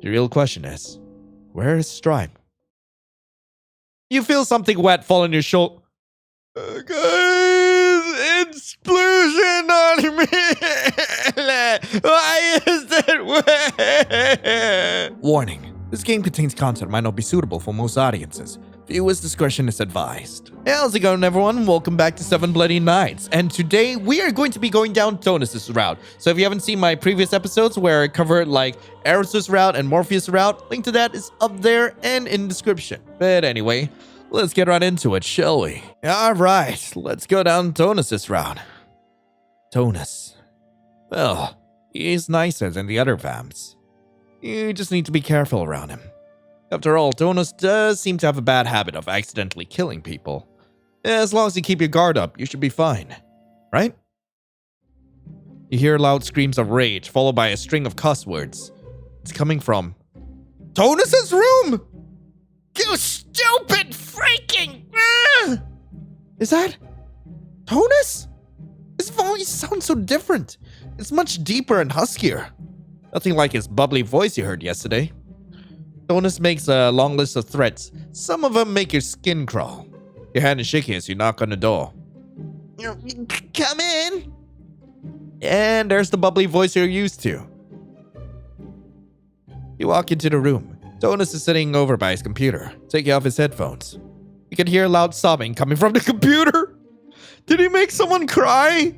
The real question is, where is Stripe? You feel something wet fall on your shoulder. Guys, explosion on me! Why is it wet? Warning. This game contains content that might not be suitable for most audiences. Viewers' discretion is advised. Hey, how's it going, everyone? Welcome back to 7 Bloody Nights. And today, we are going to be going down Phthonus' route. So if you haven't seen my previous episodes where I covered like Eris' route and Morpheus' route, link to that is up there and in the description. But anyway, let's get right into it, shall we? Alright, let's go down Phthonus' route. Phthonus. Well, he's nicer than the other vamps. You just need to be careful around him. After all, Phthonus does seem to have a bad habit of accidentally killing people. As long as you keep your guard up, you should be fine. Right? You hear loud screams of rage, followed by a string of cuss words. It's coming from Phthonus' room! You stupid freaking... Is that Phthonus? His voice sounds so different. It's much deeper and huskier. Nothing like his bubbly voice you heard yesterday. Phthonus makes a long list of threats. Some of them make your skin crawl. Your hand is shaky as you knock on the door. Come in! And there's the bubbly voice you're used to. You walk into the room. Phthonus is sitting over by his computer, taking off his headphones. You can hear loud sobbing coming from the computer. Did he make someone cry?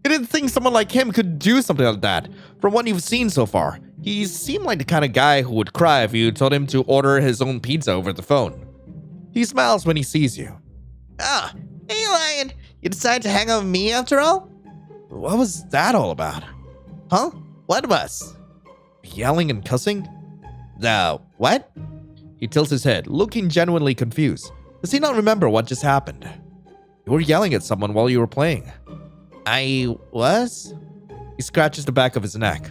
I didn't think someone like him could do something like that. From what you've seen so far, he seemed like the kind of guy who would cry if you told him to order his own pizza over the phone. He smiles when he sees you. Ah, hey Lion, you decided to hang out with me after all? What was that all about? Huh? What was? Yelling and cussing? What? He tilts his head, looking genuinely confused. Does he not remember what just happened? You were yelling at someone while you were playing. I was? He scratches the back of his neck.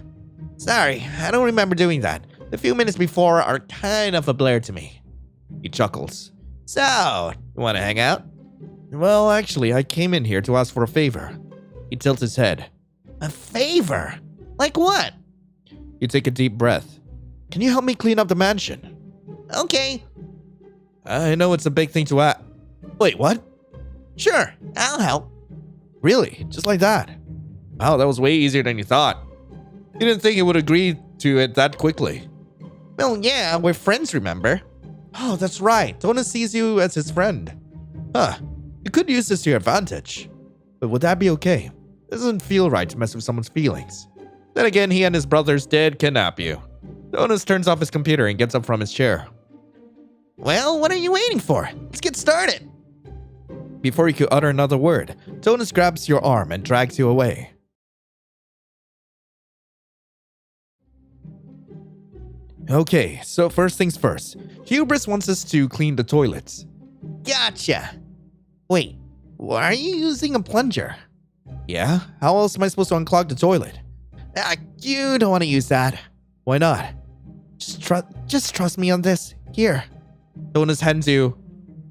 Sorry, I don't remember doing that. The few minutes before are kind of a blur to me. He chuckles. So, you want to hang out? Well, actually, I came in here to ask for a favor. He tilts his head. A favor? Like what? You take a deep breath. Can you help me clean up the mansion? Okay. I know it's a big thing to ask. Wait, what? Sure, I'll help. Really? Just like that? Wow, that was way easier than you thought. You didn't think he would agree to it that quickly. Well, yeah, we're friends, remember? Oh, that's right. Phthonus sees you as his friend. Huh. You could use this to your advantage. But would that be okay? It doesn't feel right to mess with someone's feelings. Then again, he and his brothers did kidnap you. Phthonus turns off his computer and gets up from his chair. Well, what are you waiting for? Let's get started. Before you could utter another word, Phthonus grabs your arm and drags you away. Okay, so first things first. Hubris wants us to clean the toilets. Gotcha. Wait, why are you using a plunger? Yeah, how else am I supposed to unclog the toilet? You don't want to use that. Why not? Just trust me on this. Here. Phthonus hands you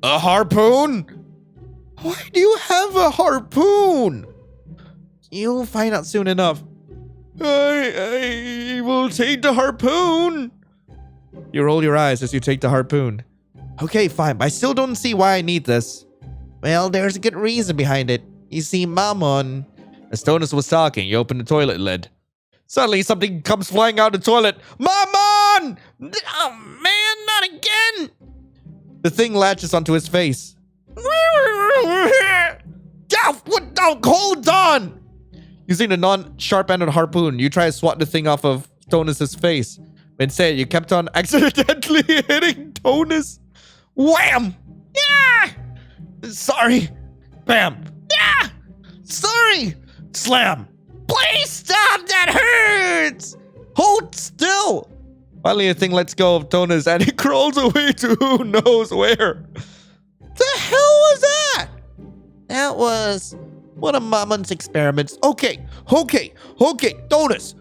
a harpoon? Why do you have a harpoon? You'll find out soon enough. I will take the harpoon. You roll your eyes as you take the harpoon. Okay, fine, but I still don't see why I need this. Well, there's a good reason behind it. You see, Mammon. As Phthonus was talking, you open the toilet lid. Suddenly, something comes flying out of the toilet. Mammon! Oh, man, not again! The thing latches onto his face. Hold on! Using the non-sharp-ended harpoon, you try to swat the thing off of Phthonus' face. Instead, you kept on accidentally hitting Phthonus. Wham! Yeah! Sorry. Bam! Yeah! Sorry! Slam! Please stop! That hurts! Hold still! Finally, the thing lets go of Phthonus and it crawls away to who knows where. The hell was that? That was one of Mammon's experiments. Okay, Phthonus,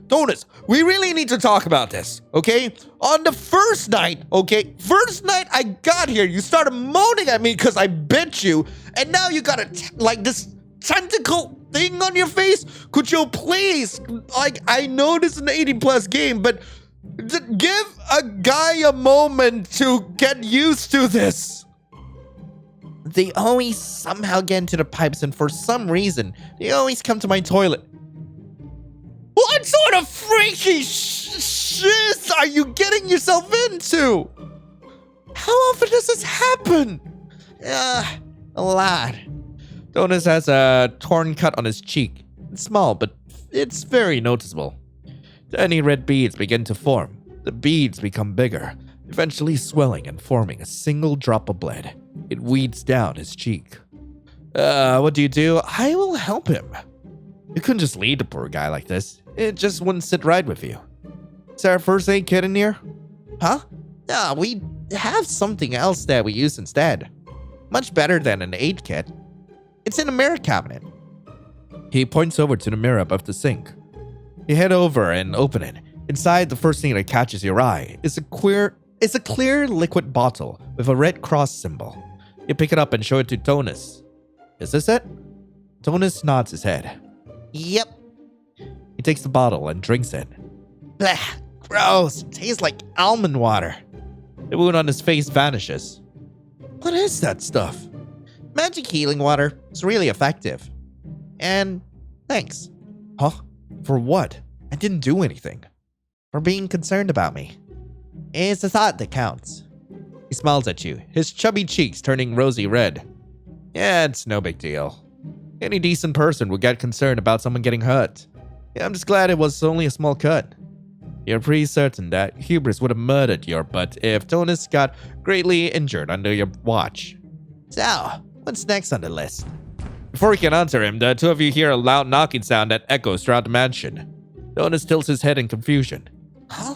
we really need to talk about this, okay? On the first night I got here, you started moaning at me because I bit you, and now you got this tentacle thing on your face. Could you please, I know this is an 80+ game, but give a guy a moment to get used to this. They always somehow get into the pipes, and for some reason, they always come to my toilet. What sort of freaky shit are you getting yourself into? How often does this happen? A lot. Phthonus has a torn cut on his cheek. It's small, but it's very noticeable. Tiny red beads begin to form. The beads become bigger, eventually swelling and forming a single drop of blood. It weeds down his cheek. What do? I will help him. You couldn't just leave the poor guy like this. It just wouldn't sit right with you. Is there a first aid kit in here? Huh? No, we have something else that we use instead. Much better than an aid kit. It's in a mirror cabinet. He points over to the mirror above the sink. You head over and open it. Inside, the first thing that catches your eye is a clear liquid bottle with a red cross symbol. You pick it up and show it to Phthonus. Is this it? Phthonus nods his head. Yep. He takes the bottle and drinks it. Blech, gross. It tastes like almond water. The wound on his face vanishes. What is that stuff? Magic healing water. It's really effective. And thanks. Huh? For what? I didn't do anything. For being concerned about me. It's the thought that counts. He smiles at you, his chubby cheeks turning rosy red. Yeah, it's no big deal. Any decent person would get concerned about someone getting hurt. Yeah, I'm just glad it was only a small cut. You're pretty certain that Hubris would have murdered your butt if Phthonus got greatly injured under your watch. So, what's next on the list? Before you can answer him, the two of you hear a loud knocking sound that echoes throughout the mansion. Phthonus tilts his head in confusion. Huh?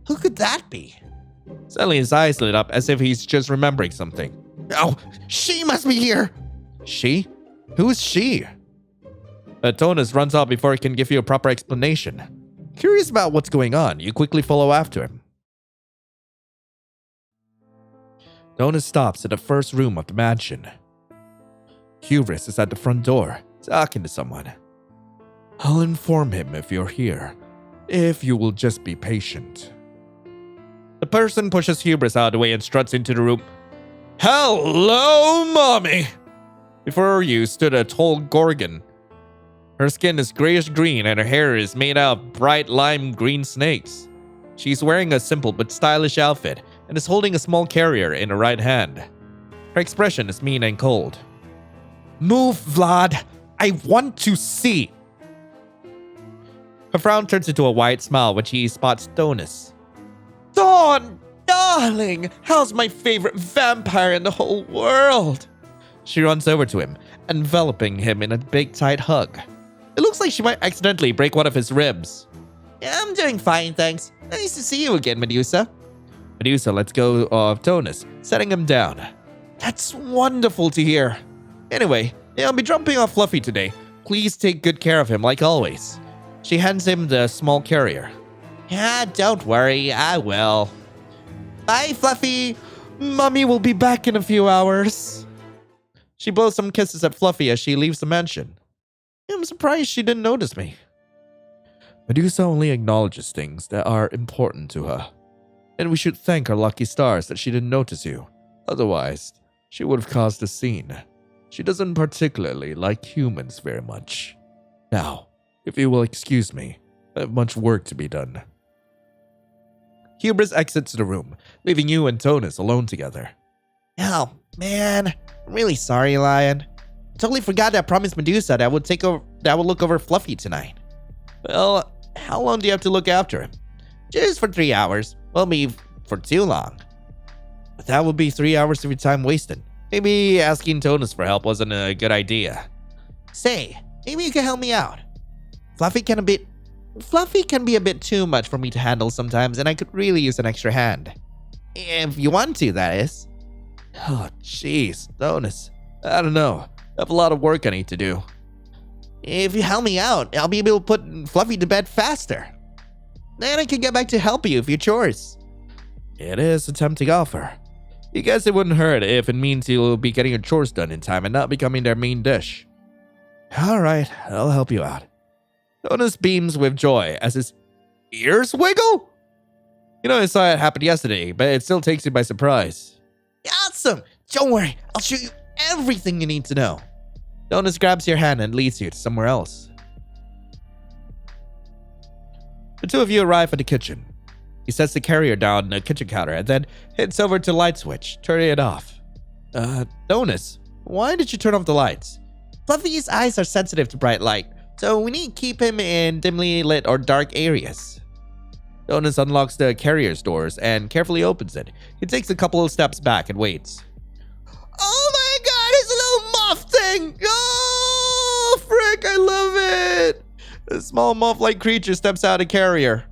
Who could that be? Suddenly his eyes lit up as if he's just remembering something. Oh, she must be here! She? Who is she? Phthonus runs out before he can give you a proper explanation. Curious about what's going on, you quickly follow after him. Phthonus stops at the first room of the mansion. Hubris is at the front door, talking to someone. I'll inform him if you're here, if you will just be patient. The person pushes Hubris out of the way and struts into the room. Hello, mommy! Before you stood a tall Gorgon. Her skin is grayish-green and her hair is made out of bright lime green snakes. She's wearing a simple but stylish outfit and is holding a small carrier in her right hand. Her expression is mean and cold. Move, Vlad! I want to see! Her frown turns into a wide smile when she spots Phthonus. Dawn, darling! How's my favorite vampire in the whole world? She runs over to him, enveloping him in a big, tight hug. It looks like she might accidentally break one of his ribs. Yeah, I'm doing fine, thanks. Nice to see you again, Medusa. Medusa lets go of Phthonus, setting him down. That's wonderful to hear. Anyway, I'll be dropping off Fluffy today. Please take good care of him, like always. She hands him the small carrier. Yeah, don't worry, I will. Bye, Fluffy. Mommy will be back in a few hours. She blows some kisses at Fluffy as she leaves the mansion. I'm surprised she didn't notice me. Medusa only acknowledges things that are important to her. And we should thank our lucky stars that she didn't notice you. Otherwise, she would have caused a scene. She doesn't particularly like humans very much. Now, if you will excuse me, I have much work to be done. Hubris exits the room, leaving you and Phthonus alone together. Oh, man. I'm really sorry, Lion. I totally forgot that I promised Medusa that I would look over Fluffy tonight. Well, how long do you have to look after him? Just for 3 hours. Won't be for too long. But that would be 3 hours of your time wasted. Maybe asking Phthonus for help wasn't a good idea. Say, maybe you can help me out. Fluffy can be a bit too much for me to handle sometimes, and I could really use an extra hand. If you want to, that is. Oh, jeez, Phthonus. I don't know. I have a lot of work I need to do. If you help me out, I'll be able to put Fluffy to bed faster. Then I can get back to helping you with your chores. It is a tempting offer. You guess it wouldn't hurt if it means you'll be getting your chores done in time and not becoming their main dish. Alright, I'll help you out. Phthonus beams with joy as his ears wiggle. You know, I saw it happen yesterday, but it still takes you by surprise. Awesome! Don't worry, I'll show you everything you need to know. Phthonus grabs your hand and leads you to somewhere else. The two of you arrive at the kitchen. He sets the carrier down on the kitchen counter and then heads over to the light switch, turning it off. Phthonus, why did you turn off the lights? Fluffy's eyes are sensitive to bright light, so we need to keep him in dimly lit or dark areas. Phthonus unlocks the carrier's doors and carefully opens it. He takes a couple of steps back and waits. Oh my god, it's a little moth thing! Oh, frick, I love it! A small moth-like creature steps out of the carrier.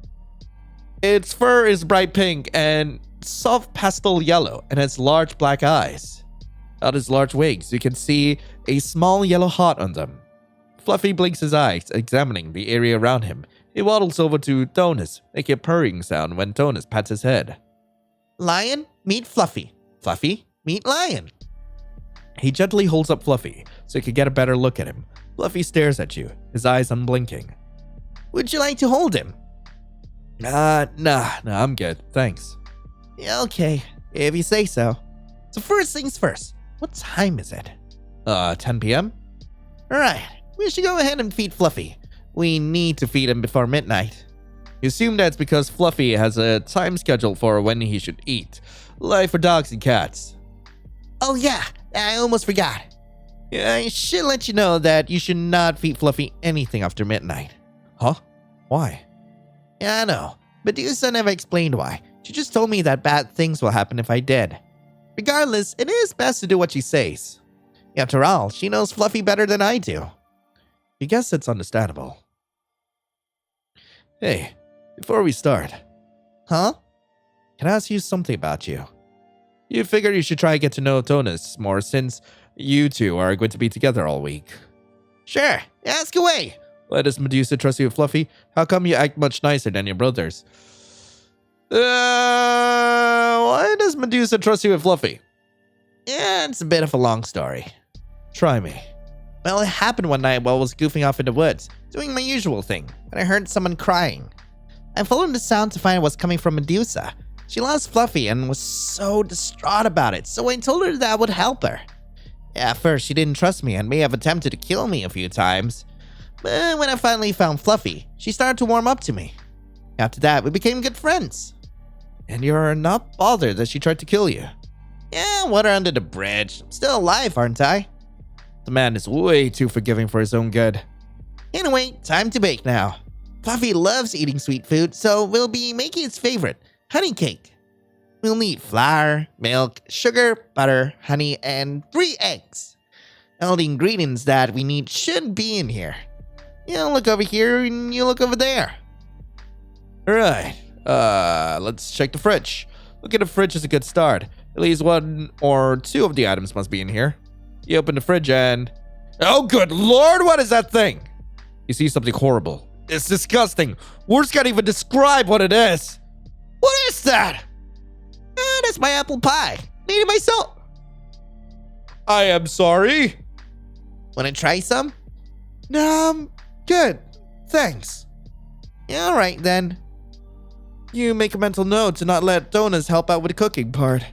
Its fur is bright pink and soft pastel yellow and has large black eyes. Out its large wings, you can see a small yellow heart on them. Fluffy blinks his eyes, examining the area around him. He waddles over to Phthonus, making a purring sound when Phthonus pats his head. Lion, meet Fluffy. Fluffy, meet Lion. He gently holds up Fluffy so you can get a better look at him. Fluffy stares at you, his eyes unblinking. Would you like to hold him? Nah, I'm good, thanks. Yeah, okay, if you say so. So first things first, what time is it? 10 p.m.? Alright, we should go ahead and feed Fluffy. We need to feed him before midnight. You assume that's because Fluffy has a time schedule for when he should eat, like for dogs and cats. Oh yeah, I almost forgot. Yeah, I should let you know that you should not feed Fluffy anything after midnight. Huh? Why? Yeah, I know, but Medusa never explained why. She just told me that bad things will happen if I did. Regardless, it is best to do what she says. After all, she knows Fluffy better than I do. I guess it's understandable. Hey, before we start. Huh? Can I ask you something about you? You figure you should try to get to know Phthonus more since you two are going to be together all week. Sure, ask away. Why does Medusa trust you with Fluffy? How come you act much nicer than your brothers? Why does Medusa trust you with Fluffy? Yeah, it's a bit of a long story. Try me. Well, it happened one night while I was goofing off in the woods, doing my usual thing, when I heard someone crying. I followed the sound to find it was coming from Medusa. She lost Fluffy and was so distraught about it, so I told her that would help her. At first, she didn't trust me and may have attempted to kill me a few times. But when I finally found Fluffy, she started to warm up to me. After that, we became good friends. And you're not bothered that she tried to kill you? Yeah, water under the bridge. I'm still alive, aren't I? The man is way too forgiving for his own good. Anyway, time to bake now. Fluffy loves eating sweet food, so we'll be making his favorite, honey cake. We'll need flour, milk, sugar, butter, honey, and 3 eggs. All the ingredients that we need should be in here. You look over here and you look over there. Alright, let's check the fridge. Look at the fridge is a good start. At least 1 or 2 of the items must be in here. You open the fridge and... Oh, good lord, what is that thing? You see something horrible. It's disgusting. Words can't even describe what it is. What is that? That's my apple pie. Made it myself. I am sorry. Wanna try some? Good. Thanks. Yeah, alright then. You make a mental note to not let Phthonus help out with the cooking part.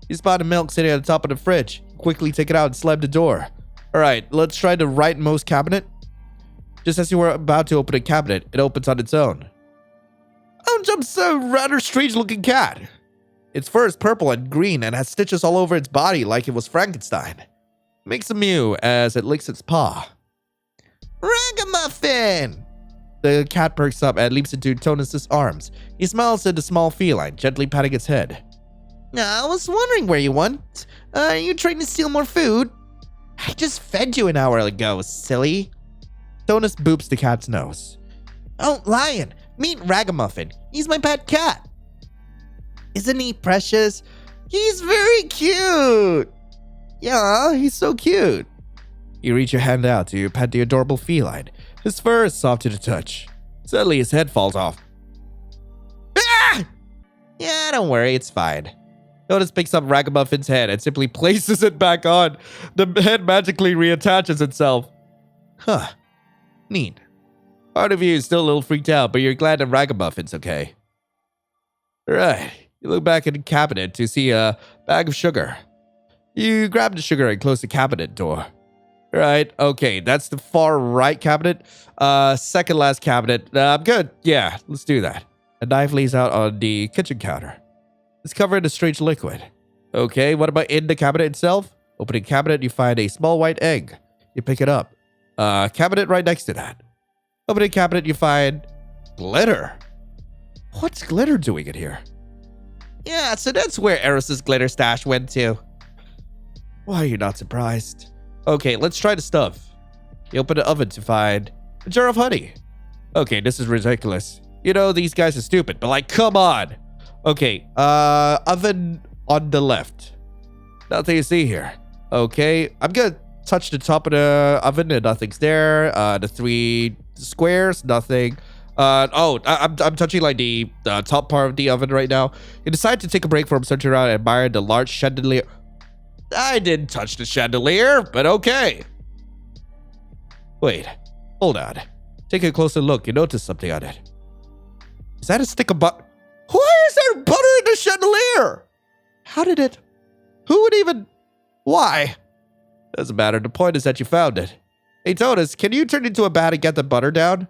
You spot the milk sitting at the top of the fridge. Quickly take it out and slam the door. Alright, let's try the rightmost cabinet. Just as you were about to open a cabinet, it opens on its own. Out jumps a rather strange looking cat. Its fur is purple and green and has stitches all over its body like it was Frankenstein. It makes a mew as it licks its paw. Ragamuffin! The cat perks up and leaps into Phthonus' arms. He smiles at the small feline, gently patting its head. I was wondering where you went. Are you trying to steal more food? I just fed you an hour ago, silly. Phthonus boops the cat's nose. Oh, Lion, meet Ragamuffin. He's my pet cat. Isn't he precious? He's very cute. Yeah, he's so cute. You reach your hand out to pet the adorable feline. His fur is soft to the touch. Suddenly, his head falls off. Ah! Yeah, don't worry, it's fine. Phthonus picks up Ragamuffin's head and simply places it back on. The head magically reattaches itself. Huh. Neat. Part of you is still a little freaked out, but you're glad that Ragamuffin's okay. Right. You look back in the cabinet to see a bag of sugar. You grab the sugar and close the cabinet door. Right. Okay, that's the far right cabinet. Second last cabinet. I'm good. Yeah, let's do that. A knife lays out on the kitchen counter. It's covered in a strange liquid. Okay, what about in the cabinet itself? Opening cabinet, you find a small white egg. You pick it up. Cabinet right next to that. Opening cabinet, you find glitter. What's glitter doing in here? Yeah, so that's where Eris's glitter stash went to. Why are you not surprised? Okay, let's try the stuff. You open the oven to find a jar of honey. Okay, this is ridiculous. You know, these guys are stupid, but like, come on. Okay, oven on the left. Nothing to see here. Okay, I'm gonna touch the top of the oven and nothing's there. The 3 squares, nothing. I'm touching like the top part of the oven right now. You decide to take a break from searching around and admire the large chandelier. I didn't touch the chandelier, but okay. Wait, hold on. Take a closer look. You notice something on it. Is that a stick of butter? Why is there butter in the chandelier? How did it? Who would even? Why? Doesn't matter. The point is that you found it. Hey, Phthonus, can you turn into a bat and get the butter down?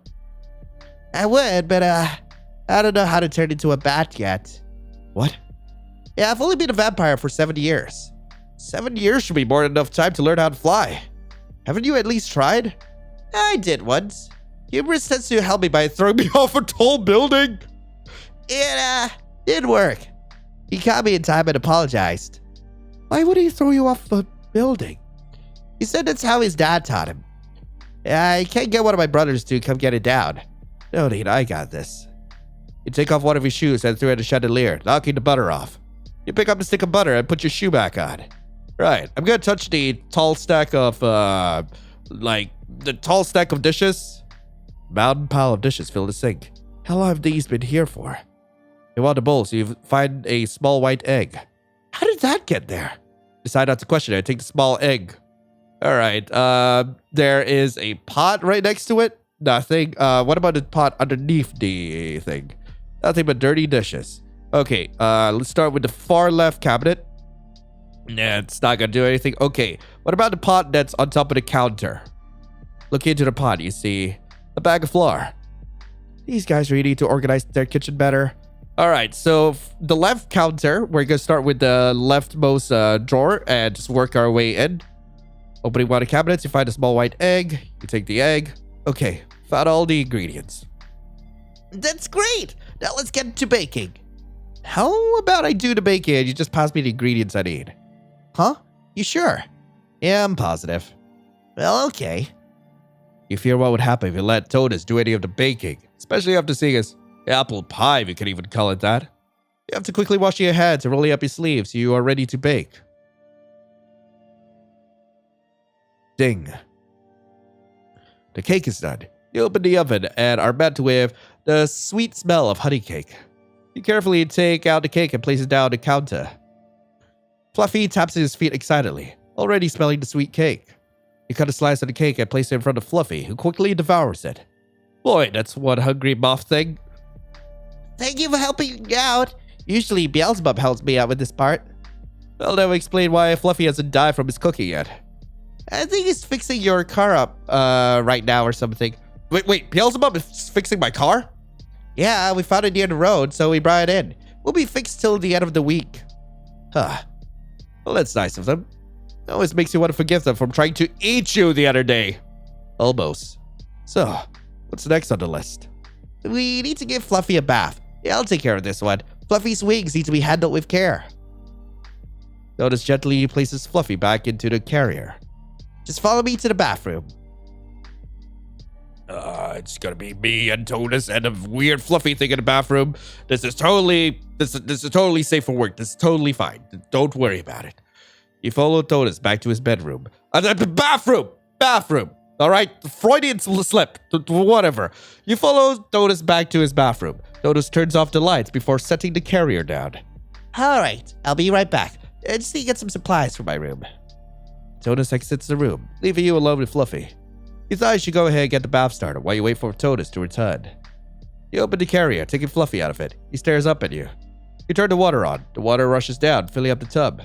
I would, but I don't know how to turn into a bat yet. What? Yeah, I've only been a vampire for 7 years. 7 years should be more than enough time to learn how to fly. Haven't you at least tried? I did once. Hubris tends to help me by Throwing me off a tall building. It did work. He caught me in time and apologized. Why would he throw you off a building? He said that's how his dad taught him. I can't get one of my brothers to come get it down. No need, I got this. You take off one of your shoes and throw it at the chandelier, knocking the butter off. You pick up the stick of butter and put your shoe back on. Right, I'm gonna touch the tall stack of, the tall stack of dishes. Mountain pile of dishes fill the sink. How long have these been here for? You want the bowl, so you find a small white egg. How did that get there? Decide not to question it. Take the small egg. All right. There is a pot right next to it. Nothing. What about the pot underneath the thing? Nothing but dirty dishes. Okay. Let's start with the far left cabinet. Nah, it's not gonna do anything. Okay. What about the pot that's on top of the counter? Look into the pot. You see a bag of flour. These guys really need to organize their kitchen better. All right, so the left counter, we're gonna start with the leftmost drawer and just work our way in. Opening one of the cabinets, you find a small white egg. You take the egg. Okay, found all the ingredients. That's great. Now let's get to baking. How about I do the baking and you just pass me the ingredients I need? Huh? You sure? Yeah, I'm positive. Well, okay. You fear what would happen if you let Phthonus do any of the baking, especially after seeing his apple pie, if you could even call it that. You have to quickly wash your hands and roll up your sleeves so you are ready to bake. Ding. The cake is done. You open the oven and are met with the sweet smell of honey cake. You carefully take out the cake and place it down on the counter. Fluffy taps his feet excitedly, already smelling the sweet cake. You cut a slice of the cake and place it in front of Fluffy, who quickly devours it. Boy, that's one hungry moth thing. Thank you for helping out. Usually Beelzebub helps me out with this part. I'll never explain why Fluffy hasn't died from his cooking yet. I think he's fixing your car up right now or something. Wait, Beelzebub is fixing my car? Yeah, we found it near the road, so we brought it in. We'll be fixed till the end of the week. Huh. Well, that's nice of them. It always makes you want to forgive them from trying to eat you the other day. Almost. So, what's next on the list? We need to give Fluffy a bath. Yeah, I'll take care of this one. Fluffy's wings need to be handled with care. Phthonus gently places Fluffy back into the carrier. Just follow me to the bathroom. It's gonna be me and Phthonus and a weird Fluffy thing in the bathroom. This is totally safe for work. This is totally fine. Don't worry about it. You follow Phthonus back to his bedroom. Bathroom. All right, Freudian slip. Whatever. You follow Phthonus back to his bathroom. Phthonus turns off the lights before setting the carrier down. All right, I'll be right back. I just need to get some supplies for my room. Phthonus exits the room, leaving you alone with Fluffy. You thought you should go ahead and get the bath started while you wait for Phthonus to return. You open the carrier, taking Fluffy out of it. He stares up at you. You turn the water on. The water rushes down, filling up the tub.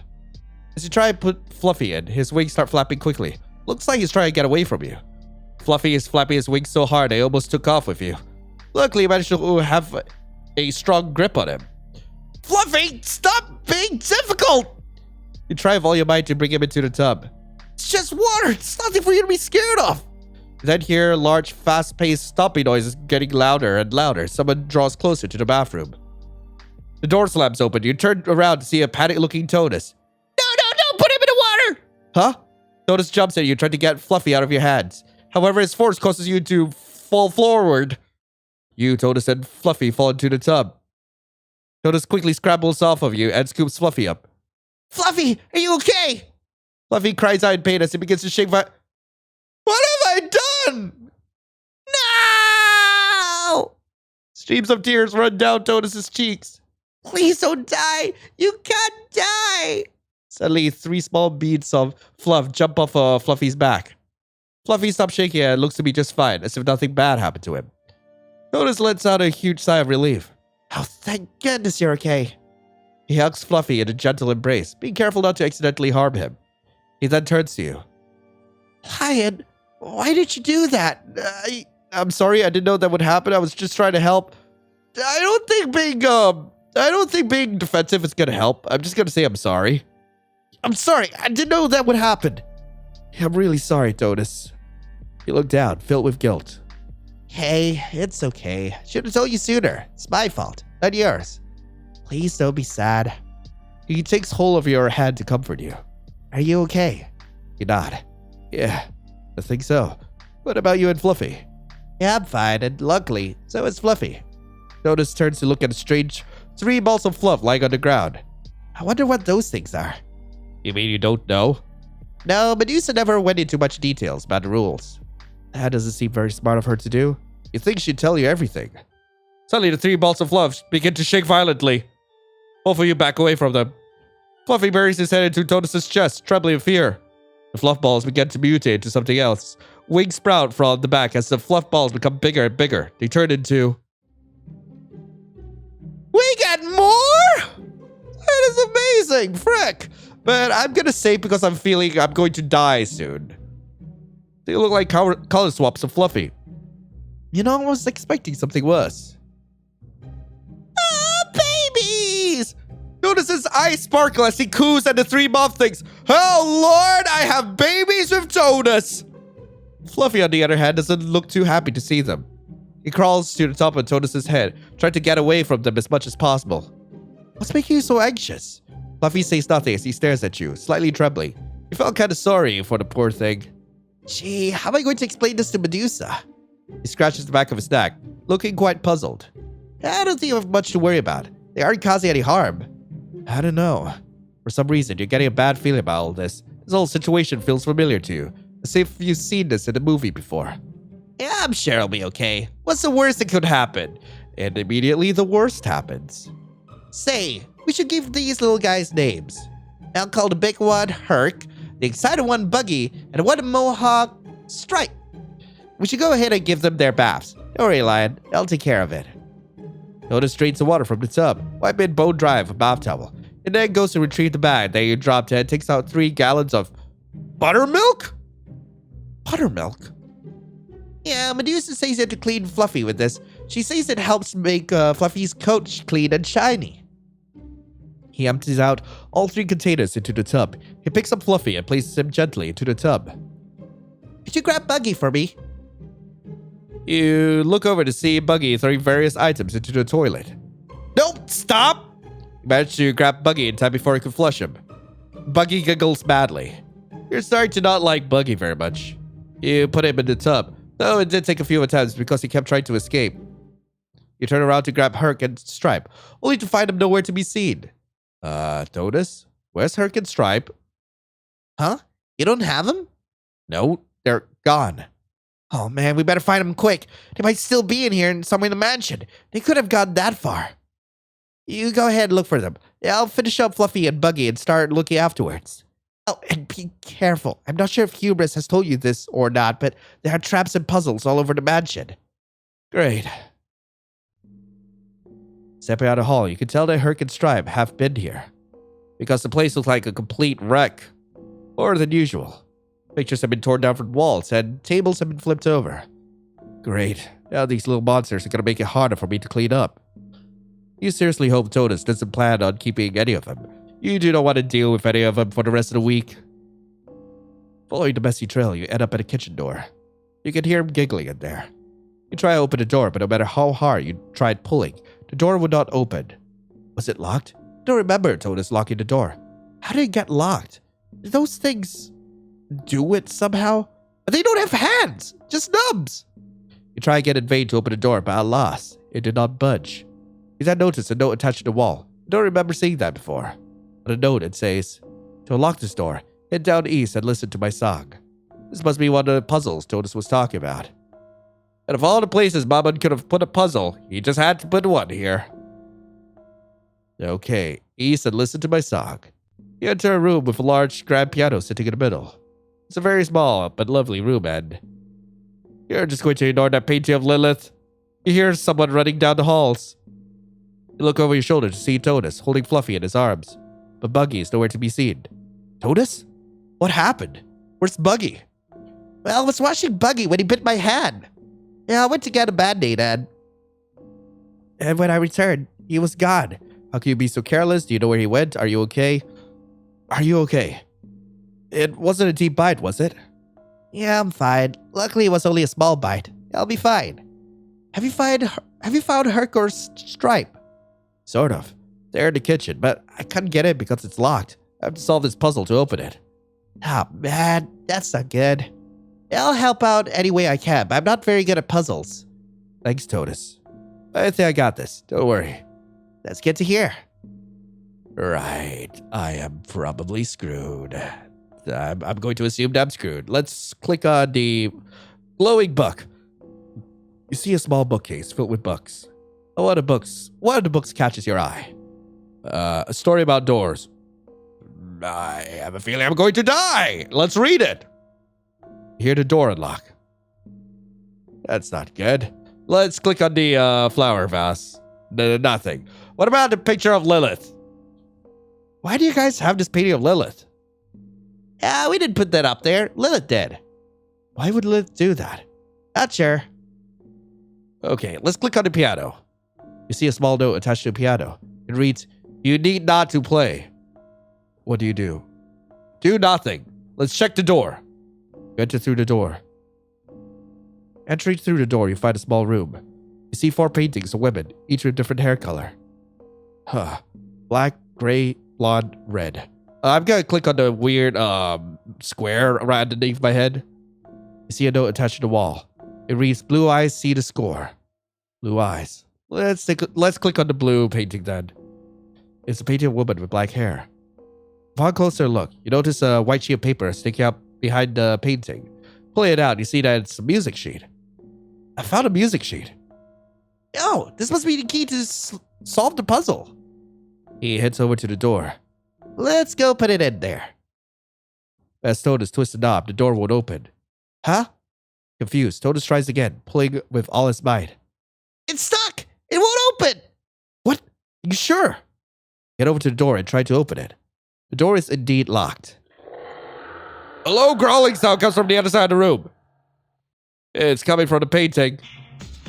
As you try to put Fluffy in, his wings start flapping quickly. Looks like he's trying to get away from you. Fluffy is flapping his wings so hard they almost took off with you. Luckily, you managed to have a strong grip on him. Fluffy, stop being difficult! You try with all your might to bring him into the tub. It's just water. It's nothing for you to be scared of. You then hear large, fast-paced stomping noises getting louder and louder. Someone draws closer to the bathroom. The door slams open. You turn around to see a panic-looking Phthonus. No, don't put him in the water! Huh? Phthonus jumps at you, trying to get Fluffy out of your hands. However, his force causes you to fall forward. You, Phthonus, and Fluffy fall into the tub. Phthonus quickly scrambles off of you and scoops Fluffy up. Fluffy, are you okay? Fluffy cries out in pain as he begins to shake. What have I done? No! Streams of tears run down Phthonus' cheeks. Please don't die. You can't die. Suddenly, 3 small beads of fluff jump off Fluffy's back. Fluffy stops shaking and looks to be just fine, as if nothing bad happened to him. Phthonus lets out a huge sigh of relief. Oh, thank goodness you're okay. He hugs Fluffy in a gentle embrace, being careful not to accidentally harm him. He then turns to you. Lion, why did you do that? I'm sorry, I didn't know that would happen. I was just trying to help. I don't think being defensive is gonna help. I'm just gonna say I'm sorry. I'm sorry, I didn't know that would happen. I'm really sorry, Phthonus. He looked down, filled with guilt. Hey, it's okay. Should have told you sooner. It's my fault, not yours. Please don't be sad. He takes hold of your hand to comfort you. Are you okay? You nod. Yeah, I think so. What about you and Fluffy? Yeah, I'm fine, and luckily, so is Fluffy. Phthonus turns to look at a strange 3 balls of fluff lying on the ground. I wonder what those things are. You mean you don't know? No, Medusa never went into much details about the rules. That doesn't seem very smart of her to do. You think she'd tell you everything. Suddenly, the 3 balls of fluff begin to shake violently. Both of you back away from them. Fluffy buries his head into Phthonus' chest, trembling in fear. The fluff balls begin to mutate into something else. Wings sprout from the back as the fluff balls become bigger and bigger. They turn into... We get more?! That is amazing! Frick! But I'm gonna say because I'm feeling I'm going to die soon. They look like color swaps of Fluffy. You know, I was expecting something worse. Ah, babies! Notice his eyes sparkle as he coos at the 3 moth things. Oh Lord, I have babies with Phthonus! Fluffy, on the other hand, doesn't look too happy to see them. He crawls to the top of Phthonus' head, trying to get away from them as much as possible. What's making you so anxious? Fluffy says nothing as he stares at you, slightly trembling. You felt kind of sorry for the poor thing. Gee, how am I going to explain this to Medusa? He scratches the back of his neck, looking quite puzzled. I don't think you have much to worry about. They aren't causing any harm. I don't know. For some reason, you're getting a bad feeling about all this. This whole situation feels familiar to you, as if you've seen this in a movie before. Yeah, I'm sure it'll be okay. What's the worst that could happen? And immediately the worst happens. Say, we should give these little guys names. I'll call the big one Herc, the excited one Buggy, and the one Mohawk Stripe. We should go ahead and give them their baths. Don't worry, Lion. I'll take care of it. Phthonus drains the water from the tub, wipe it bone dry with a bath towel, and then goes to retrieve the bag that you dropped and takes out 3 gallons of buttermilk? Buttermilk? Yeah, Medusa says you have to clean Fluffy with this. She says it helps make Fluffy's coat clean and shiny. He empties out all 3 containers into the tub. He picks up Fluffy and places him gently into the tub. Could you grab Buggy for me? You look over to see Buggy throwing various items into the toilet. Nope, stop! You manage to grab Buggy in time before he could flush him. Buggy giggles badly. You're starting to not like Buggy very much. You put him in the tub, though it did take a few attempts because he kept trying to escape. You turn around to grab Herc and Stripe, only to find them nowhere to be seen. Phthonus? Where's Herc and Stripe? Huh? You don't have them? No, they're gone. Oh man, we better find them quick. They might still be in here and somewhere in the mansion. They could have gone that far. You go ahead and look for them. I'll finish up Fluffy and Buggy and start looking afterwards. Oh, and be careful. I'm not sure if Hubris has told you this or not, but there are traps and puzzles all over the mansion. Great. Stepping out of the hall, you can tell that Herc and Stripe have been here, because the place looks like a complete wreck. More than usual. Pictures have been torn down from walls, and tables have been flipped over. Great. Now these little monsters are going to make it harder for me to clean up. You seriously hope Phthonus doesn't plan on keeping any of them. You do not want to deal with any of them for the rest of the week. Following the messy trail, you end up at a kitchen door. You can hear him giggling in there. You try to open the door, but no matter how hard you tried pulling, the door would not open. Was it locked? I don't remember Phthonus locking the door. How did it get locked? Did those things do it somehow? They don't have hands, just nubs. You try again in vain to open the door, but alas, it did not budge. You then notice a note attached to the wall. You don't remember seeing that before. On the note, it says, "To unlock this door, head down east and listen to my song." This must be one of the puzzles Phthonus was talking about. And of all the places Mammon could have put a puzzle, he just had to put one here. Okay, east and listen to my song. You enter a room with a large grand piano sitting in the middle. It's a very small but lovely room, and you're just going to ignore that painting of Lilith. You hear someone running down the halls. You look over your shoulder to see Phthonus holding Fluffy in his arms, but Buggy is nowhere to be seen. Phthonus? What happened? Where's Buggy? Well, I was washing Buggy when he bit my hand. Yeah, I went to get a Band-Aid and when I returned, he was gone. How can you be so careless? Do you know where he went? Are you okay? Are you okay? It wasn't a deep bite, was it? Yeah, I'm fine. Luckily, it was only a small bite. I'll be fine. Have you found Herc or Stripe? Sort of. They're in the kitchen, but I couldn't get in because it's locked. I have to solve this puzzle to open it. Oh, man, that's not good. I'll help out any way I can, but I'm not very good at puzzles. Thanks, Phthonus. I think I got this. Don't worry. That's good to hear. Right. I am probably screwed. I'm going to assume that I'm screwed. Let's click on the glowing book. You see a small bookcase filled with books. One of the books catches your eye. A story about doors. I have a feeling I'm going to die. Let's read it. You hear the door unlock. That's not good. Let's click on the flower vase. Nothing. What about the picture of Lilith? Why do you guys have this painting of Lilith? Yeah, we didn't put that up there. Lilith did. Why would Lilith do that? Not sure. Okay, let's click on the piano. You see a small note attached to the piano. It reads, "You need not to play." What do? Do nothing. Let's check the door. You enter through the door. Entering through the door, you find a small room. You see 4 paintings of women, each with different hair color. Black, gray, blonde, red. I'm gonna click on the weird square right underneath my head. You see a note attached to the wall. It reads, "Blue eyes see the score." Blue eyes. Let's click on the blue painting then. It's a painting of a woman with black hair. Upon closer look, you notice a white sheet of paper sticking out behind the painting. Pulling it out, you see that it's a music sheet. I found a music sheet. Oh, this must be the key to solve the puzzle. He heads over to the door. Let's go put it in there. As Phthonus twists the knob, the door won't open. Huh? Confused, Phthonus tries again, pulling with all his might. It's stuck! It won't open! What? You sure? Get over to the door and try to open it. The door is indeed locked. A low growling sound comes from the other side of the room. It's coming from the painting.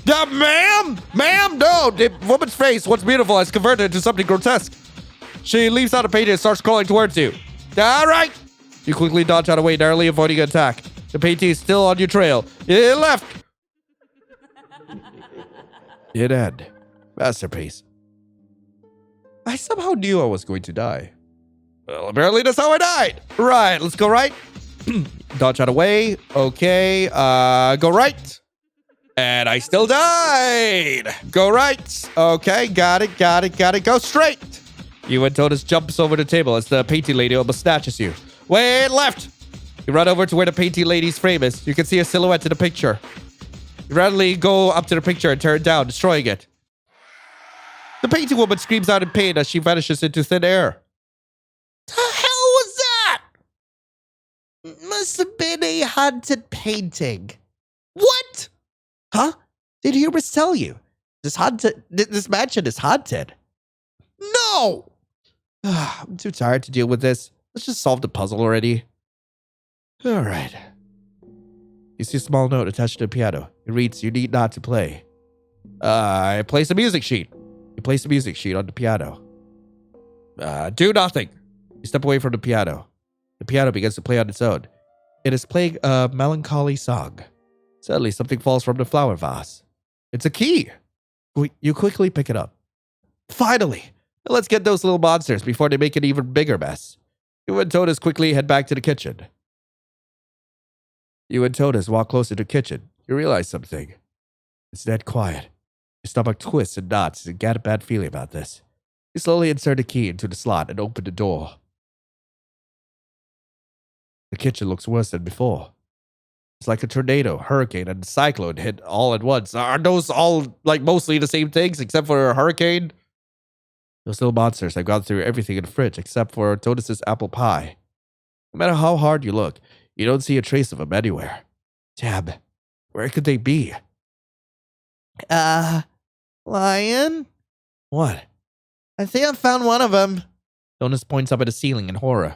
Ma'am! Ma'am, no! The woman's face, once beautiful, has converted into something grotesque. She leaves out the painting and starts crawling towards you. All right! You quickly dodge out of the way, narrowly avoiding an attack. The painting is still on your trail. It left! It end. Masterpiece. I somehow knew I was going to die. Well, apparently that's how I died. Right, let's go right. Dodge out of the way. Okay, go right. And I still died. Go right. Okay, got it. Go straight. You and Phthonus jumps over the table as the painting lady almost snatches you. Wait, left. You run over to where the painting lady's frame is. You can see a silhouette in the picture. You rapidly go up to the picture and tear it down, destroying it. The painting woman screams out in pain as she vanishes into thin air. The hell was that? Must have been a haunted painting. What? Huh? Did Hubris tell you? This mansion is haunted. No! I'm too tired to deal with this. Let's just solve the puzzle already. All right. You see a small note attached to the piano. It reads, "You need not to play." I place a music sheet. You place the music sheet on the piano. Do nothing. You step away from the piano. The piano begins to play on its own. It is playing a melancholy song. Suddenly, something falls from the flower vase. It's a key. You quickly pick it up. Finally! Now let's get those little monsters before they make an even bigger mess. You and Totus quickly head back to the kitchen. You and Totus walk closer to the kitchen. You realize something. It's dead quiet. Your stomach twists and knots and get a bad feeling about this. You slowly insert the key into the slot and open the door. The kitchen looks worse than before. It's like a tornado, hurricane, and cyclone hit all at once. Are those all like mostly the same things except for a hurricane? Those little monsters have gone through everything in the fridge except for Totus's apple pie. No matter how hard you look, you don't see a trace of them anywhere. Damn, where could they be? Lion? What? I think I found one of them. Totus points up at the ceiling in horror.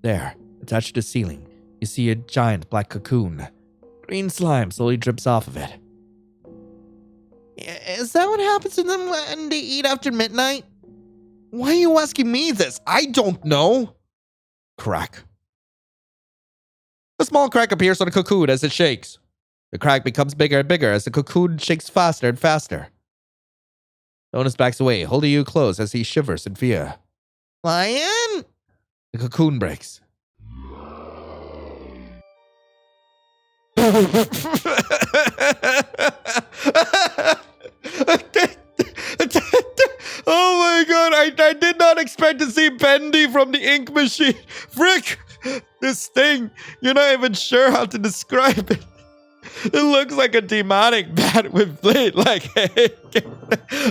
There, attached to the ceiling, you see a giant black cocoon. Green slime slowly drips off of it. Is that what happens to them when they eat after midnight? Why are you asking me this? I don't know. Crack. A small crack appears on the cocoon as it shakes. The crack becomes bigger and bigger as the cocoon shakes faster and faster. Totus backs away, holding you close as he shivers in fear. Lion? The cocoon breaks. Oh my god, I did not expect to see Bendy from the ink machine. Frick! This thing, you're not even sure how to describe it. It looks like a demonic bat with blade like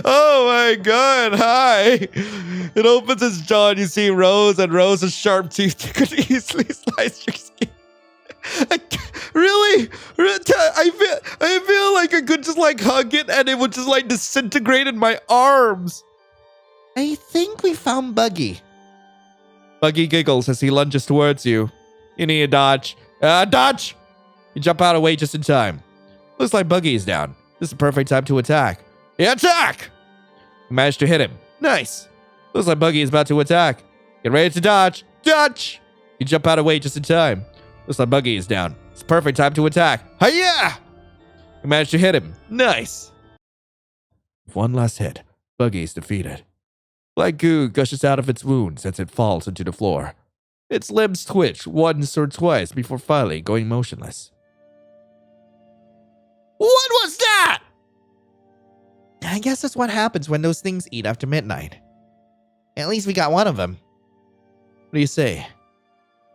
oh my god, hi! It opens its jaw and you see rows and rows of sharp teeth that could easily slice your skin. Really? I feel like I could just like hug it and it would just like disintegrate in my arms. I think we found Buggy. Buggy giggles as he lunges towards you. You need a dodge. Dodge! You jump out of the way just in time. Looks like Buggy is down. This is the perfect time to attack. Yeah, attack! You managed to hit him. Nice. Looks like Buggy is about to attack. Get ready to dodge. Dodge! You jump out of the way just in time. Looks like Buggy is down. It's the perfect time to attack. Hi-ya! You managed to hit him. Nice. One last hit. Buggy is defeated. Black goo gushes out of its wounds as it falls into the floor. Its limbs twitch once or twice before finally going motionless. What was that? I guess that's what happens when those things eat after midnight. At least we got one of them. What do you say?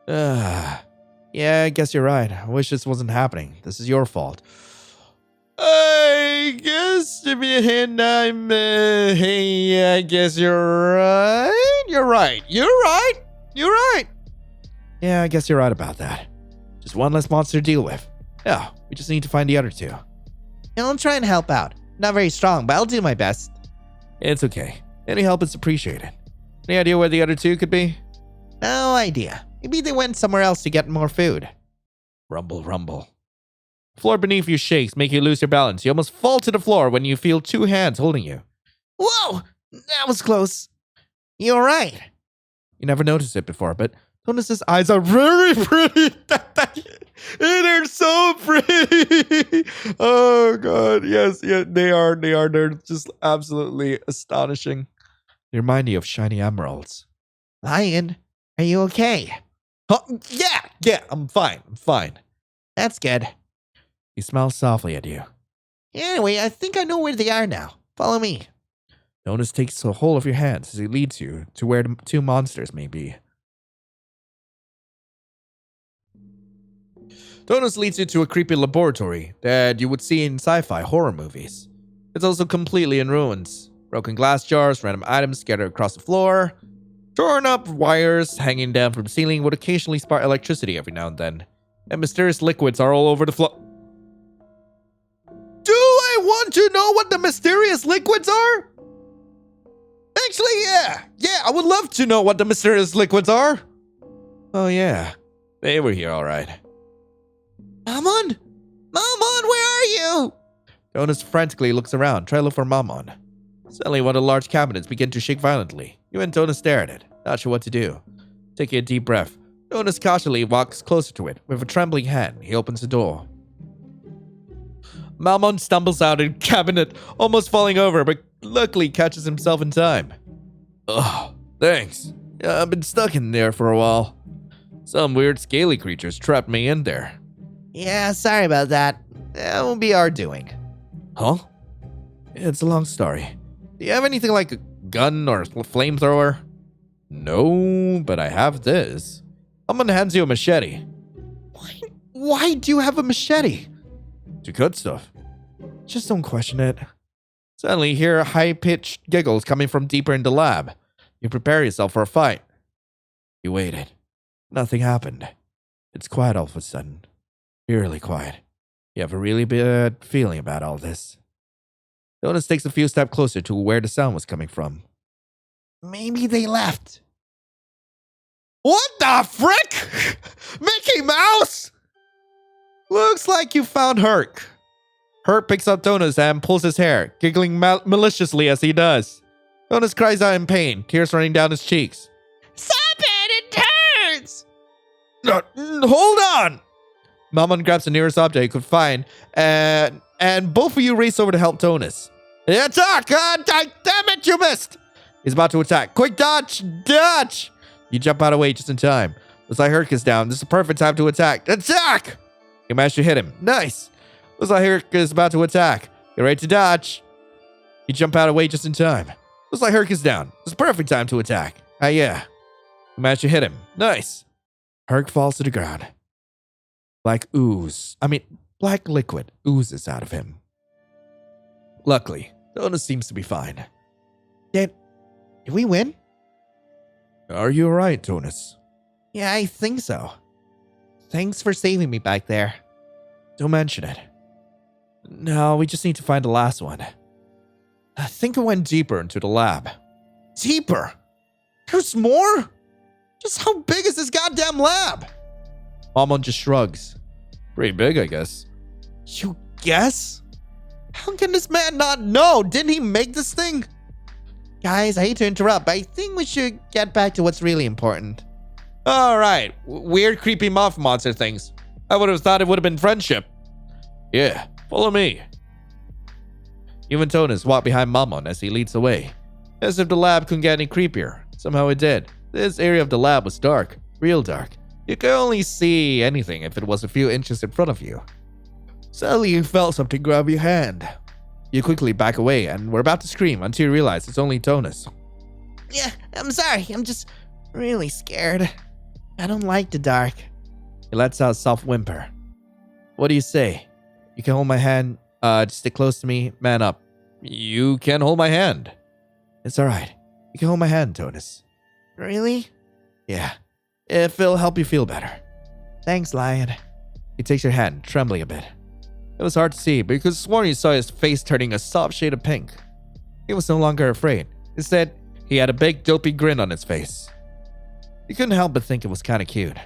Yeah, I guess you're right. I wish this wasn't happening. This is your fault. I guess to be a hand, hey, I guess you're right. You're right. You're right. You're right. Yeah, I guess you're right about that. Just one less monster to deal with. Yeah, we just need to find the other two. I'll try and help out. Not very strong, but I'll do my best. It's okay. Any help is appreciated. Any idea where the other two could be? No idea. Maybe they went somewhere else to get more food. Rumble, rumble. The floor beneath you shakes, making you lose your balance. You almost fall to the floor when you feel two hands holding you. Whoa! That was close. You alright? You never noticed it before, but Totus's eyes are very pretty. They're so pretty. Oh god, yes, they are. They're just absolutely astonishing. They remind me of shiny emeralds. Lion, are you okay? Yeah, I'm fine. That's good. He smiles softly at you. Anyway, I think I know where they are now. Follow me. Totus takes a hold of your hands as he leads you to where the two monsters may be. Phthonus leads you to a creepy laboratory that you would see in sci-fi horror movies. It's also completely in ruins. Broken glass jars, random items scattered across the floor. Torn up wires hanging down from the ceiling would occasionally spark electricity every now and then. And mysterious liquids are all over the floor. Do I want to know what the mysterious liquids are? Actually, yeah. Yeah, I would love to know what the mysterious liquids are. Oh, yeah. They were here, all right. Mammon? Mammon, where are you? Jonas frantically looks around, trying to look for Mammon. Suddenly, one of the large cabinets began to shake violently. You and Jonas stare at it, not sure what to do. Taking a deep breath, Jonas cautiously walks closer to it. With a trembling hand, he opens the door. Mammon stumbles out in the cabinet, almost falling over, but luckily catches himself in time. Oh, thanks. Yeah, I've been stuck in there for a while. Some weird scaly creatures trapped me in there. Yeah, sorry about that. That won't be our doing. Huh? It's a long story. Do you have anything like a gun or flamethrower? No, but I have this. Someone hands you a machete. Why do you have a machete? To cut stuff. Just don't question it. Suddenly, you hear high-pitched giggles coming from deeper in the lab. You prepare yourself for a fight. You waited. Nothing happened. It's quiet all of a sudden. Eerily quiet. You have a really bad feeling about all this. Jonas takes a few steps closer to where the sound was coming from. Maybe they left. What the frick? Mickey Mouse? Looks like you found Herc. Herc picks up Jonas and pulls his hair, giggling maliciously as he does. Jonas cries out in pain, tears running down his cheeks. Stop it! It hurts! Hold on! Mammon grabs the nearest object he could find, and both of you race over to help Jonas. Attack! Damn it, you missed! He's about to attack. Quick dodge! Dodge! You jump out of the way just in time. Looks like Herc is down. This is the perfect time to attack. Attack! You managed to hit him. Nice. Looks like Herc is about to attack. You're ready to dodge. You jump out of the way just in time. Looks like Herc is down. It's the perfect time to attack. Yeah. You managed to hit him. Nice. Herc falls to the ground. Black liquid oozes out of him. Luckily, Jonas seems to be fine. Did we win? Are you alright, Jonas? Yeah, I think so. Thanks for saving me back there. Don't mention it. No, we just need to find the last one. I think it went deeper into the lab. Deeper? There's more? Just how big is this goddamn lab? Mammon just shrugs. Pretty big, I guess. You guess? How can this man not know? Didn't he make this thing? Guys, I hate to interrupt, but I think we should get back to what's really important. Alright, weird creepy moth monster things. I would have thought it would have been friendship. Yeah, follow me. Even Jonas walked behind Mammon as he leads the way. As if the lab couldn't get any creepier. Somehow it did. This area of the lab was dark, real dark. You could only see anything if it was a few inches in front of you. Suddenly you felt something grab your hand. You quickly back away and were about to scream until you realize it's only Jonas. Yeah, I'm sorry. I'm just really scared. I don't like the dark. He lets out a soft whimper. What do you say? You can hold my hand. Just stick close to me. Man up. You can hold my hand. It's alright. You can hold my hand, Jonas. Really? Yeah. If it'll help you feel better. Thanks, Lion. He takes your hand, trembling a bit. It was hard to see, but you could have sworn you saw his face turning a soft shade of pink. He was no longer afraid. Instead, he had a big, dopey grin on his face. You couldn't help but think it was kind of cute.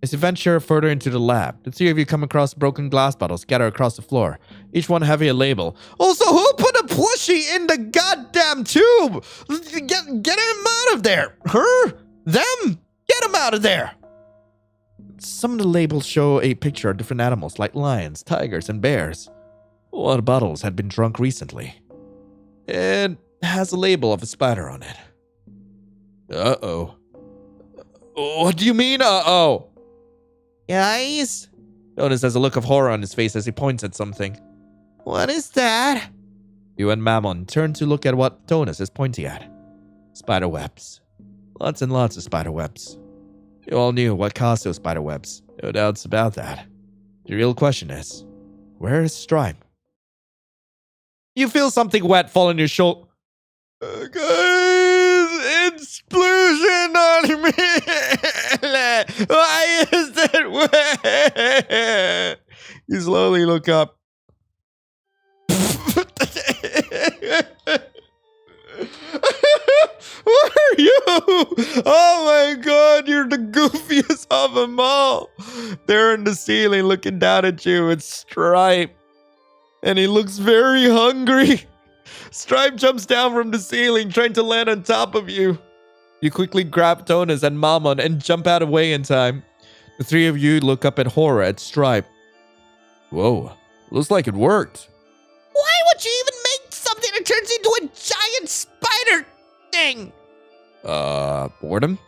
As you venture further into the lab, the three of you come across broken glass bottles scattered across the floor, each one having a label. Also, who put a plushie in the goddamn tube? Get him out of there! Her? Them? Get him out of there! Some of the labels show a picture of different animals like lions, tigers, and bears. One of the bottles had been drunk recently. It has a label of a spider on it. Uh-oh. What do you mean, uh-oh? Guys? Jonas has a look of horror on his face as he points at something. What is that? You and Mammon turn to look at what Jonas is pointing at. Spider webs. Lots and lots of spider webs. You all knew what caused those spider webs. No doubts about that. The real question is, where is Stripe? You feel something wet fall on your shoulder. Guys, explosion on me! Why is it wet? You slowly look up. Oh my god, you're the goofiest of them all. There in the ceiling looking down at you, it's Stripe. And he looks very hungry. Stripe jumps down from the ceiling, trying to land on top of you. You quickly grab Phthonus and Mammon and jump out of the way in time. The three of you look up in horror at Stripe. Whoa, looks like it worked. Why would you even make something that turns into a giant spider thing? Boredom?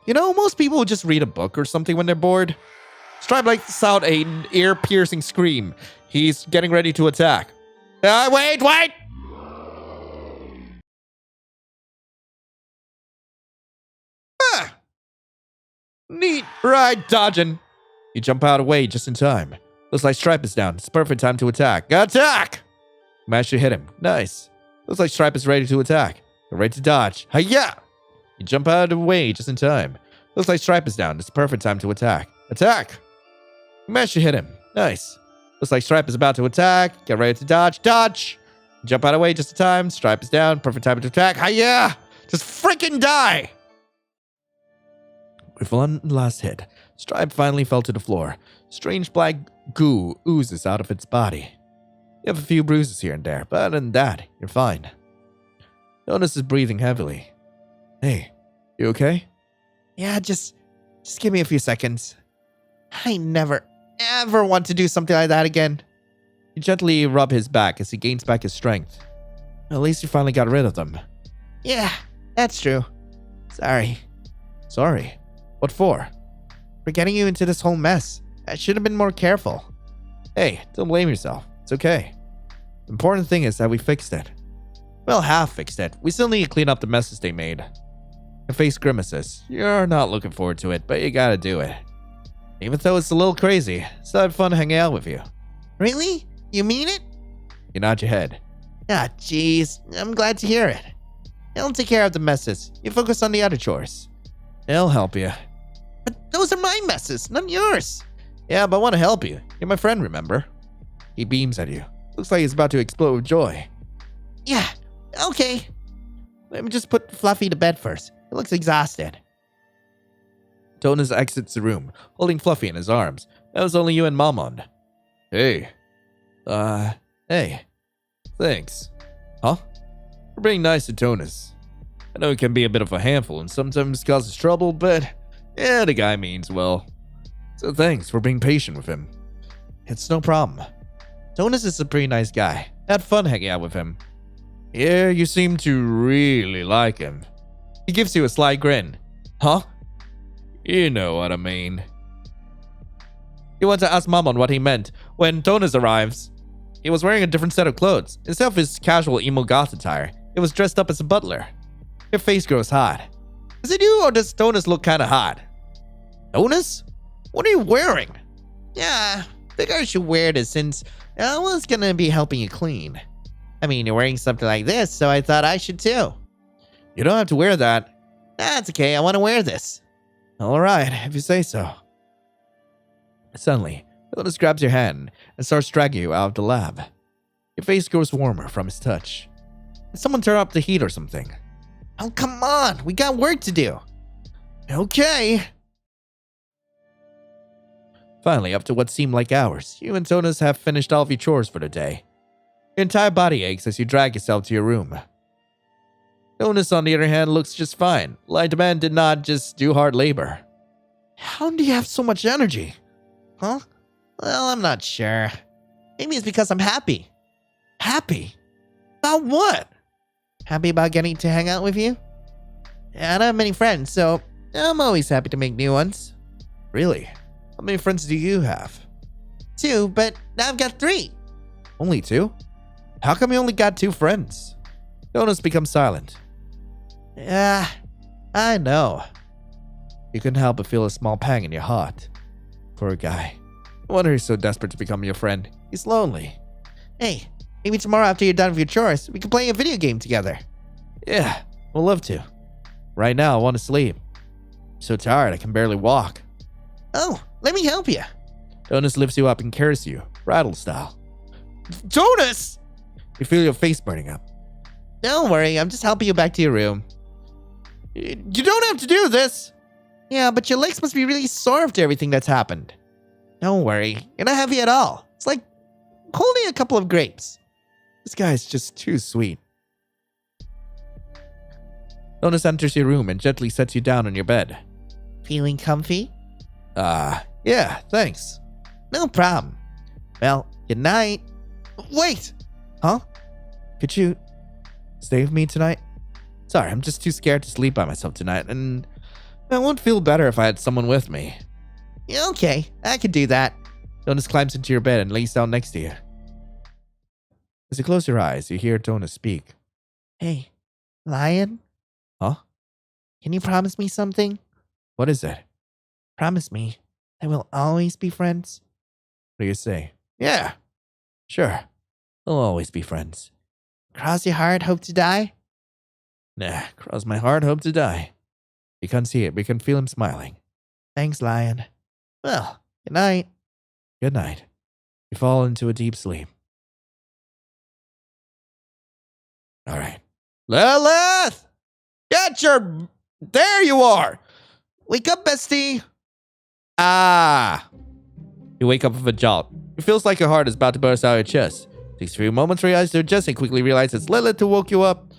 You know, most people would just read a book or something when they're bored. Stripe lets out an ear-piercing scream. He's getting ready to attack. Wait! Neat. Right, dodging. You jump out of the way just in time. Looks like Stripe is down. It's the perfect time to attack. Attack! Managed to hit him. Nice. Looks like Stripe is ready to attack. You're ready to dodge. Hiya! You jump out of the way just in time. Looks like Stripe is down. It's the perfect time to attack. Attack! You managed to hit him. Nice. Looks like Stripe is about to attack. Get ready to dodge. Dodge! You jump out of the way just in time. Stripe is down. Perfect time to attack. Hiya! Just freaking die! With one last hit, Stripe finally fell to the floor. Strange black goo oozes out of its body. You have a few bruises here and there, but other than that, you're fine. Phthonus is breathing heavily. Hey, you okay? Yeah, just give me a few seconds. I never, ever want to do something like that again. You gently rub his back as he gains back his strength. At least you finally got rid of them. Yeah, that's true. Sorry. Sorry? What for? For getting you into this whole mess. I should have been more careful. Hey, don't blame yourself. It's okay. The important thing is that we fixed it. Well, half fixed it. We still need to clean up the messes they made. Your face grimaces. You're not looking forward to it, but you gotta do it. Even though it's a little crazy, still had fun hanging out with you. Really? You mean it? You nod your head. Ah, jeez. I'm glad to hear it. I'll take care of the messes. You focus on the other chores. I'll help you. But those are my messes, not yours. Yeah, but I want to help you. You're my friend, remember? He beams at you. Looks like he's about to explode with joy. Yeah, okay. Let me just put Fluffy to bed first. He looks exhausted. Phthonus exits the room, holding Fluffy in his arms. That was only you and Mammon. Hey. Hey. Thanks. Huh? For being nice to Phthonus. I know he can be a bit of a handful and sometimes causes trouble, but yeah, the guy means well. So thanks for being patient with him. It's no problem. Phthonus is a pretty nice guy. Had fun hanging out with him. Yeah, you seem to really like him. He gives you a sly grin. Huh? You know what I mean. You want to ask Mammon what he meant when Phthonus arrives. He was wearing a different set of clothes. Instead of his casual emo goth attire, he was dressed up as a butler. Your face grows hot. Is it you or does Phthonus look kinda hot? Phthonus? What are you wearing? Yeah, figure I should wear this since I was gonna be helping you clean. I mean, you're wearing something like this, so I thought I should too. You don't have to wear that. That's okay, I want to wear this. Alright, if you say so. Suddenly, Phthonus grabs your hand and starts dragging you out of the lab. Your face grows warmer from his touch. Did someone turn up the heat or something? Oh, come on, we got work to do. Okay. Finally, after what seemed like hours, you and Phthonus have finished all of your chores for the day. Your entire body aches as you drag yourself to your room. Phthonus, on the other hand, looks just fine, like the man did not just do hard labor. How do you have so much energy? Huh? Well, I'm not sure. Maybe it's because I'm happy. Happy? About what? Happy about getting to hang out with you? I don't have many friends, so I'm always happy to make new ones. Really? How many friends do you have? 2, but now I've got 3. Only 2? How come you only got 2 friends? Phthonus becomes silent. Yeah, I know. You couldn't help but feel a small pang in your heart. Poor guy. No wonder he's so desperate to become your friend. He's lonely. Hey, maybe tomorrow after you're done with your chores, we can play a video game together. Yeah, I'd love to. Right now, I want to sleep. I'm so tired I can barely walk. Oh, let me help you. Phthonus lifts you up and carries you, rattle style. Phthonus! You feel your face burning up. Don't worry, I'm just helping you back to your room. You don't have to do this. Yeah, but your legs must be really sore after everything that's happened. Don't worry, you're not heavy at all. It's like holding a couple of grapes. This guy's just too sweet. Phthonus enters your room and gently sets you down on your bed. Feeling comfy? Yeah, thanks. No problem. Well, good night. Wait! Huh? Could you stay with me tonight? Sorry, I'm just too scared to sleep by myself tonight, and I won't feel better if I had someone with me. Yeah, okay, I could do that. Phthonus climbs into your bed and lays down next to you. As you close your eyes, you hear Phthonus speak. Hey, Lion? Huh? Can you promise me something? What is it? Promise me that we'll always be friends. What do you say? Yeah, sure. We'll always be friends. Cross your heart, hope to die? Nah, cross my heart, hope to die. You can't see it, but you can feel him smiling. Thanks, Lion. Well, good night. Good night. You fall into a deep sleep. All right. Lilith! Get your... There you are! Wake up, bestie! Ah! You wake up with a jolt. It feels like your heart is about to burst out of your chest. It takes a few moments for your eyes to adjust and quickly realize it's Lilith who woke you up.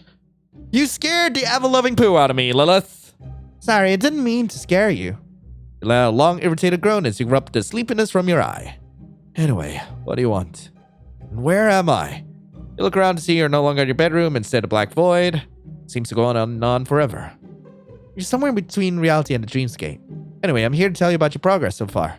You scared the ever-loving poo out of me, Lilith. Sorry, I didn't mean to scare you. You let out a long, irritated groan as you rubbed the sleepiness from your eye. Anyway, what do you want? And where am I? You look around to see you're no longer in your bedroom, instead a black void. It seems to go on and on forever. You're somewhere between reality and the dreamscape. Anyway, I'm here to tell you about your progress so far.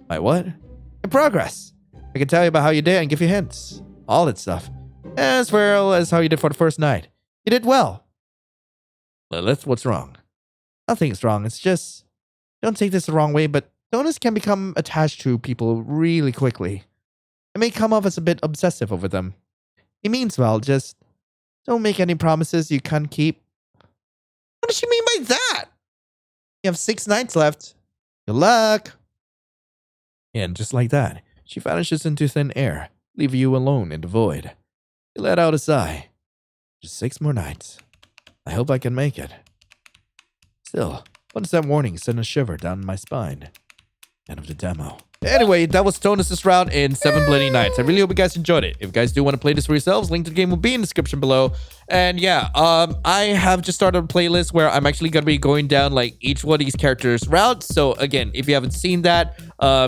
My what? Your progress. I can tell you about how you did and give you hints. All that stuff. As well as how you did for the first night. You did well. Lilith, what's wrong? Nothing's wrong. It's just... Don't take this the wrong way, but Phthonus can become attached to people really quickly. It may come off as a bit obsessive over them. He means well, just don't make any promises you can't keep. What does she mean by that? You have 6 nights left. Good luck. And just like that, she vanishes into thin air, leaving you alone in the void. You let out a sigh. Just 6 more nights. I hope I can make it. Still, what does that warning send a shiver down my spine? End of the demo. Anyway, that was Phthonus' round in 7 Bloody Nights. I really hope you guys enjoyed it. If you guys do want to play this for yourselves, link to the game will be in the description below. And yeah, I have just started a playlist where I'm actually going to be going down like each one of these characters' routes. So again, if you haven't seen that,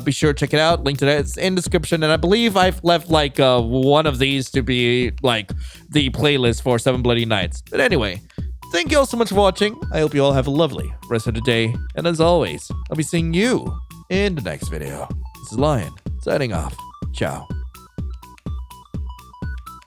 be sure to check it out. Link to that is in the description. And I believe I've left like one of these to be like the playlist for 7 Bloody Nights. But anyway, thank you all so much for watching. I hope you all have a lovely rest of the day. And as always, I'll be seeing you in the next video. This is Lion, signing off. Ciao.